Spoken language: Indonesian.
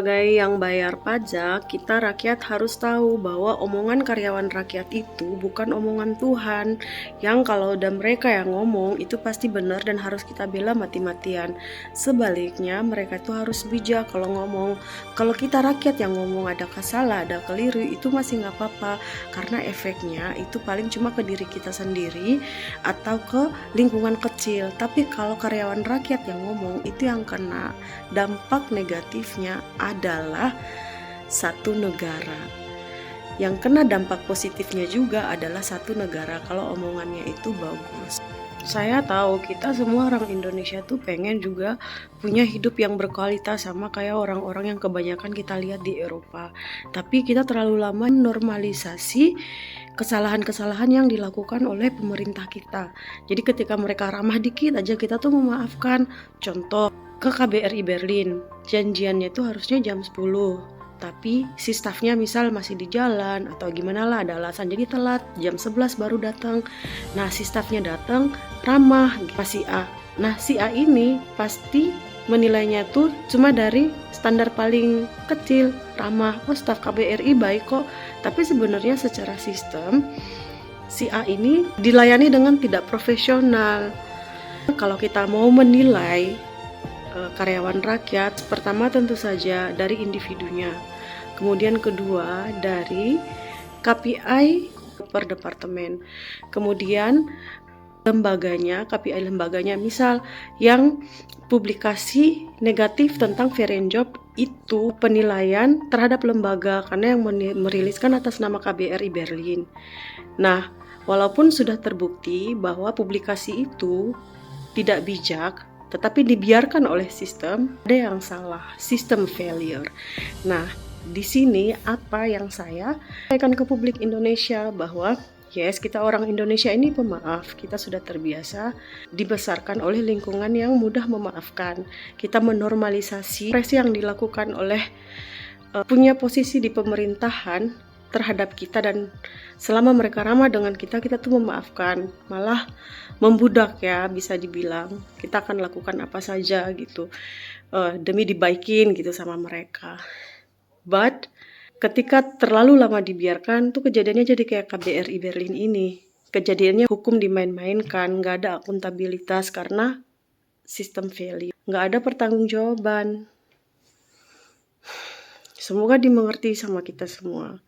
Sebagai yang bayar pajak, kita rakyat harus tahu bahwa omongan karyawan rakyat itu bukan omongan Tuhan, yang kalau udah mereka yang ngomong itu pasti benar dan harus kita bela mati-matian. Sebaliknya, mereka itu harus bijak kalau ngomong. Kalau kita rakyat yang ngomong ada salah, ada keliru, itu masih nggak apa-apa, karena efeknya itu paling cuma ke diri kita sendiri atau ke lingkungan kecil. Tapi kalau karyawan rakyat yang ngomong, itu yang kena dampak negatifnya adalah satu negara. Yang kena dampak positifnya juga adalah satu negara kalau omongannya itu bagus. Saya tahu kita semua orang Indonesia tuh pengen juga punya hidup yang berkualitas sama kayak orang-orang yang kebanyakan kita lihat di Eropa. Tapi kita terlalu lama normalisasi kesalahan-kesalahan yang dilakukan oleh pemerintah kita. Jadi ketika mereka ramah dikit aja kita tuh memaafkan. Contoh, ke KBRI Berlin, janjiannya itu harusnya jam 10, tapi si staffnya misal masih di jalan atau gimana lah, ada alasan jadi telat, jam 11 baru datang. Nah si staffnya datang ramah pas si A. Nah si A ini pasti menilainya tuh cuma dari standar paling kecil, ramah, oh staff KBRI baik kok. Tapi sebenarnya secara sistem si A ini dilayani dengan tidak profesional. Kalau kita mau menilai karyawan rakyat, pertama tentu saja dari individunya, kemudian kedua dari KPI per departemen, kemudian lembaganya, KPI lembaganya, misal yang publikasi negatif tentang Verenjob itu penilaian terhadap lembaga karena yang meriliskan atas nama KBRI Berlin. Nah, walaupun sudah terbukti bahwa publikasi itu tidak bijak, tetapi dibiarkan oleh sistem, ada yang salah, sistem failure. Nah, di sini apa yang saya sampaikan ke publik Indonesia bahwa yes, kita orang Indonesia ini pemaaf, kita sudah terbiasa dibesarkan oleh lingkungan yang mudah memaafkan. Kita menormalisasi presi yang dilakukan oleh punya posisi di pemerintahan terhadap kita, dan selama mereka ramah dengan kita tuh memaafkan, malah membudak ya, bisa dibilang kita akan lakukan apa saja gitu demi dibaikin gitu sama mereka. But ketika terlalu lama dibiarkan tuh kejadiannya jadi kayak KBRI Berlin ini. Kejadiannya hukum dimain-mainkan, nggak ada akuntabilitas karena sistem failure, nggak ada pertanggungjawaban. Semoga dimengerti sama kita semua.